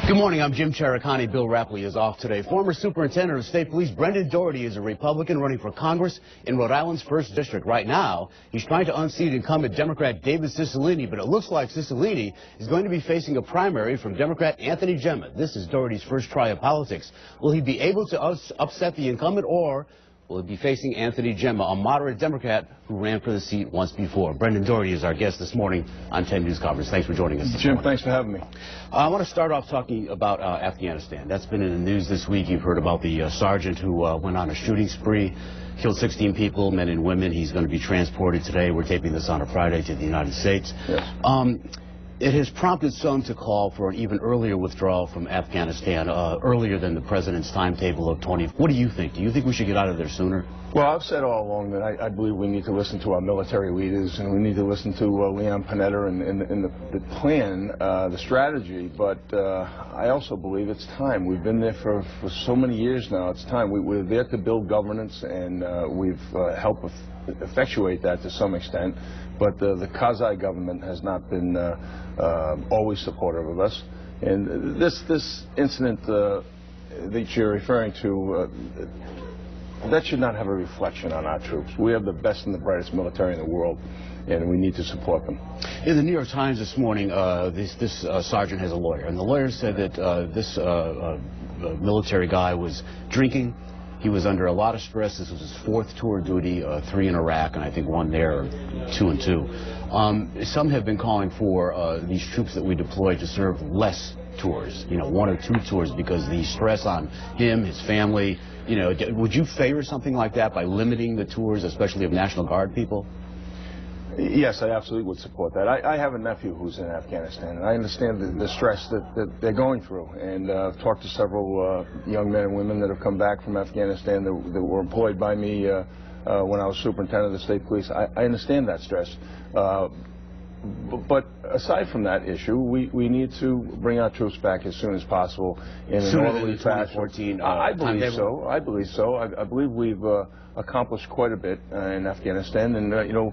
Good morning, I'm Jim Cherricani. Bill Rapley is off today. Former Superintendent of State Police Brendan Doherty is a Republican running for Congress in Rhode Island's 1st District. Right now, he's trying to unseat incumbent Democrat David Cicilline, but it looks like Cicilline is going to be facing a primary from Democrat Anthony Gemma. This is Doherty's first try at politics. Will he be able to upset the incumbent, or will he be facing Anthony Gemma, a moderate Democrat who ran for the seat once before? Brendan Doherty is our guest this morning on 10 News Conference. Thanks for joining us. Jim, thanks for having me. I want to start off talking about Afghanistan. That's been in the news this week. You've heard about the sergeant who went on a shooting spree, killed 16 people, men and women. He's going to be transported today. We're taping this on a Friday to the United States. Yes. It has prompted some to call for an even earlier withdrawal from Afghanistan, earlier than the president's timetable of 20. What do you think? Do you think we should get out of there sooner? Well, I've said all along that I believe we need to listen to our military leaders, and we need to listen to Leon Panetta and the plan, the strategy. But I also believe it's time. We've been there for so many years now. It's time. We're there to build governance, and we've helped effectuate that to some extent. But the Karzai government has not been always supportive of us. And this incident that you're referring to, that should not have a reflection on our troops. We have the best and the brightest military in the world, and we need to support them. In the New York Times this morning, this sergeant has a lawyer, and the lawyer said that this military guy was drinking. He was under a lot of stress. This was his 4th tour of duty, 3 in Iraq, and I think 1 there, 2 and 2. Some have been calling for these troops that we deploy to serve less tours, 1 or 2 tours, because the stress on him, his family, would you favor something like that by limiting the tours, especially of National Guard people? Yes, I absolutely would support that. I have a nephew who's in Afghanistan, and I understand the stress that they're going through. And I've talked to several young men and women that have come back from Afghanistan that were employed by me when I was superintendent of the state police. I understand that stress. But aside from that issue, we need to bring our troops back as soon as possible in an orderly fashion. I believe so. I believe so. I believe we've accomplished quite a bit in Afghanistan, and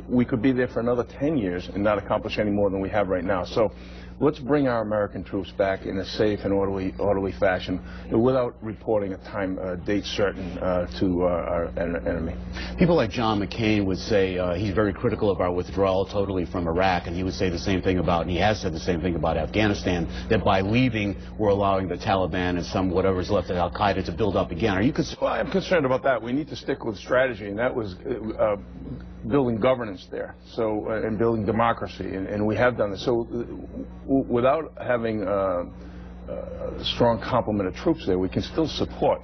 we could be there for another 10 years and not accomplish any more than we have right now. So let's bring our American troops back in a safe and orderly fashion without reporting a date certain to our enemy. People like John McCain would say he's very critical of our withdrawal totally from Iraq, and he would say the same thing about, and he has said the same thing about Afghanistan, that by leaving we're allowing the Taliban and some whatever's left of Al-Qaeda to build up again. Are you concerned? Well, I'm concerned about that. We need to stick with strategy, and that was building governance there, and building democracy, and we have done this. So without having a strong complement of troops there, we can still support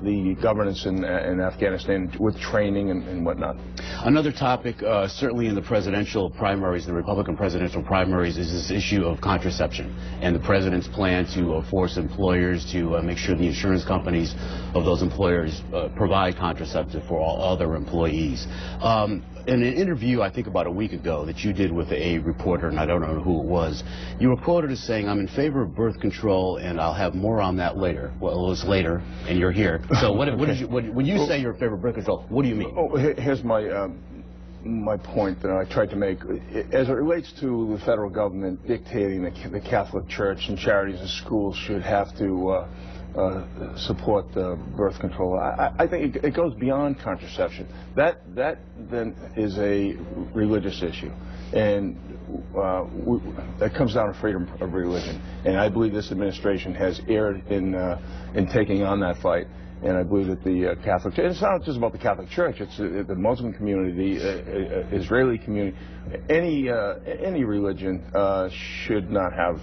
the governance in Afghanistan with training and whatnot. Another topic, certainly in the presidential primaries, the Republican presidential primaries, is this issue of contraception and the president's plan to force employers to make sure the insurance companies of those employers provide contraceptive for all their employees. In an interview, I think about a week ago, that you did with a reporter, and I don't know who it was, you were quoted as saying, "I'm in favor of birth control, and I'll have more on that later." Well, it was later, and you're here. So when you say you're in favor of birth control, what do you mean? Oh, here's my point that I tried to make. As it relates to the federal government dictating the Catholic Church and charities and schools should have to support birth control, I think it goes beyond contraception. That then is a religious issue, and that comes down to freedom of religion. And I believe this administration has erred in taking on that fight. And I believe that the Catholic Church, it's not just about the Catholic Church, it's the Muslim community, the Israeli community, any religion should not have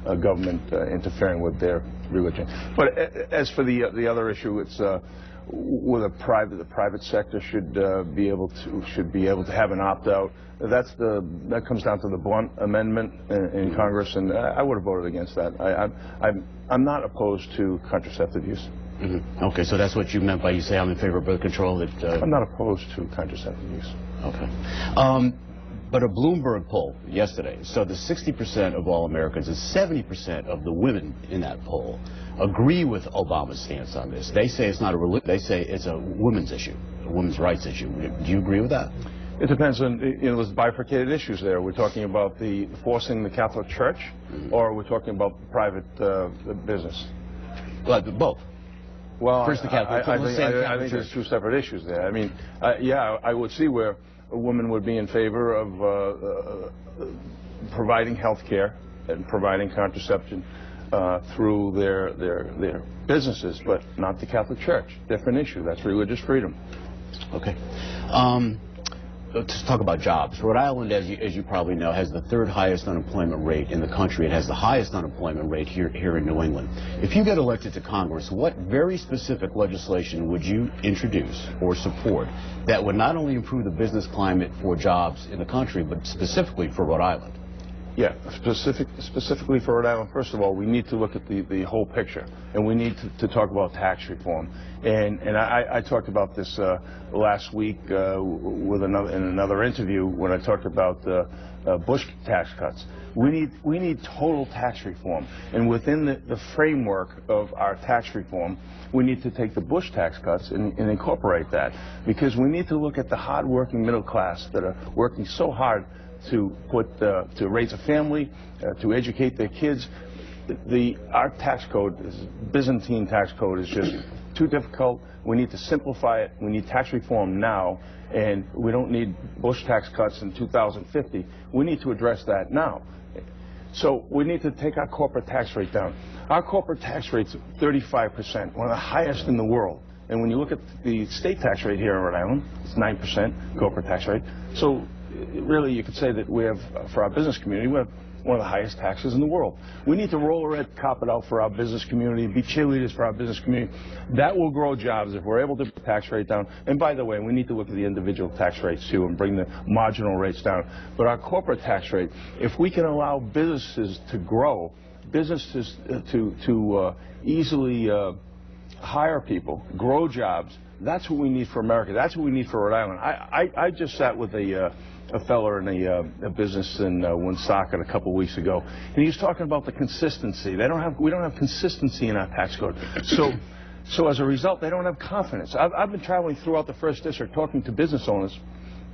a government interfering with their religion. But as for the other issue, it's with the private sector should be able to have an opt-out. That comes down to the Blunt Amendment in Congress, and I would have voted against that. I'm not opposed to contraceptive use. Mm-hmm. Okay, so that's what you meant by you say I'm in favor of birth control? I'm not opposed to contraceptive use. Okay. But a Bloomberg poll yesterday, so the 60% of all Americans and 70% of the women in that poll agree with Obama's stance on this. They say it's not a religion, they say it's a women's issue, a women's rights issue. Do you agree with that? It depends on, there's bifurcated issues there. We're talking about forcing the Catholic Church, or we're talking about private business? Well, both. Well, first the Catholic. I think there's two separate issues there. I mean, yeah, I would see where a woman would be in favor of providing health care and providing contraception through their businesses, but not the Catholic Church. Different issue. That's religious freedom. Okay. Let's talk about jobs. Rhode Island, as you probably know, has the third highest unemployment rate in the country. It has the highest unemployment rate here in New England. If you get elected to Congress, what very specific legislation would you introduce or support that would not only improve the business climate for jobs in the country, but specifically for Rhode Island? Yeah, specifically for Rhode Island, first of all, we need to look at the whole picture, and we need to talk about tax reform. And I talked about this last week in another interview when I talked about Bush tax cuts. We need total tax reform, and within the framework of our tax reform, we need to take the Bush tax cuts and incorporate that, because we need to look at the hard-working middle class that are working so hard to raise a family, to educate their kids. Our tax code, Byzantine tax code, is just too difficult. We need to simplify it. We need tax reform now, and we don't need Bush tax cuts in 2050. We need to address that now. So we need to take our corporate tax rate down. Our corporate tax rate's 35%, one of the highest in the world. And when you look at the state tax rate here in Rhode Island, it's 9% corporate tax rate. So really, you could say that we have, for our business community, we have one of the highest taxes in the world. We need to roll a red carpet out for our business community, be cheerleaders for our business community. That will grow jobs if we're able to put the tax rate down. And by the way, we need to look at the individual tax rates too and bring the marginal rates down. But our corporate tax rate, if we can allow businesses to grow, businesses to easily hire people, grow jobs, that's what we need for America. That's what we need for Rhode Island. I just sat with a fellow in a business in Woonsocket a couple weeks ago, and he was talking about the consistency. We don't have consistency in our tax code. So as a result, they don't have confidence. I've been traveling throughout the first district talking to business owners,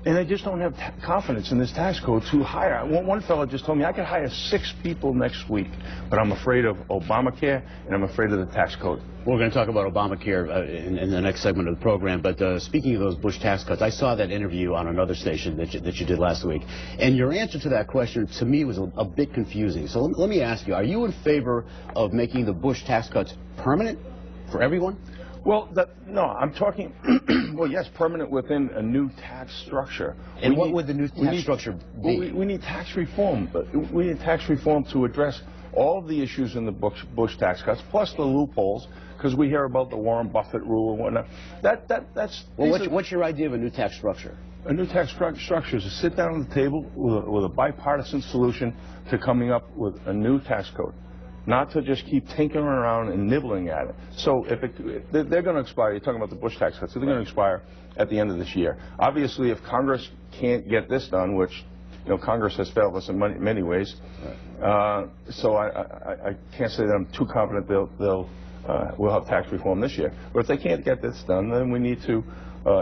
and they just don't have confidence in this tax code to hire. One fellow just told me, I could hire 6 people next week, but I'm afraid of Obamacare, and I'm afraid of the tax code. We're going to talk about Obamacare in the next segment of the program, but speaking of those Bush tax cuts, I saw that interview on another station that you did last week, and your answer to that question, to me, was a bit confusing. So let me ask you, are you in favor of making the Bush tax cuts permanent for everyone? Well, no, I'm talking, well, yes, permanent within a new tax structure. And what would the new tax structure be? Well, we need tax reform. We need tax reform to address all of the issues in the Bush tax cuts, plus the loopholes, because we hear about the Warren Buffett rule and whatnot. Well, what's your idea of a new tax structure? A new tax structure is to sit down at the table with a bipartisan solution to coming up with a new tax code. Not to just keep tinkering around and nibbling at it. So they're going to expire, you're talking about the Bush tax cuts, they're going to expire at the end of this year. Obviously, if Congress can't get this done, which Congress has failed us in many ways, so I can't say that I'm too confident we'll have tax reform this year. But if they can't get this done, then we need to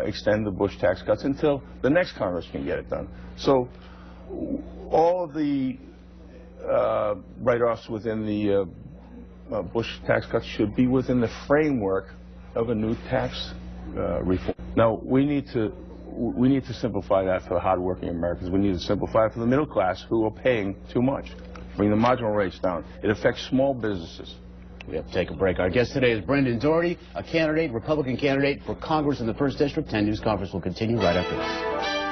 extend the Bush tax cuts until the next Congress can get it done. So all of the write-offs within the Bush tax cuts should be within the framework of a new tax reform. Now, we need to simplify that for the hard-working Americans. We need to simplify it for the middle class who are paying too much. Bring the marginal rates down. It affects small businesses. We have to take a break. Our guest today is Brendan Doherty, a Republican candidate for Congress in the 1st District. 10 News Conference will continue right after this.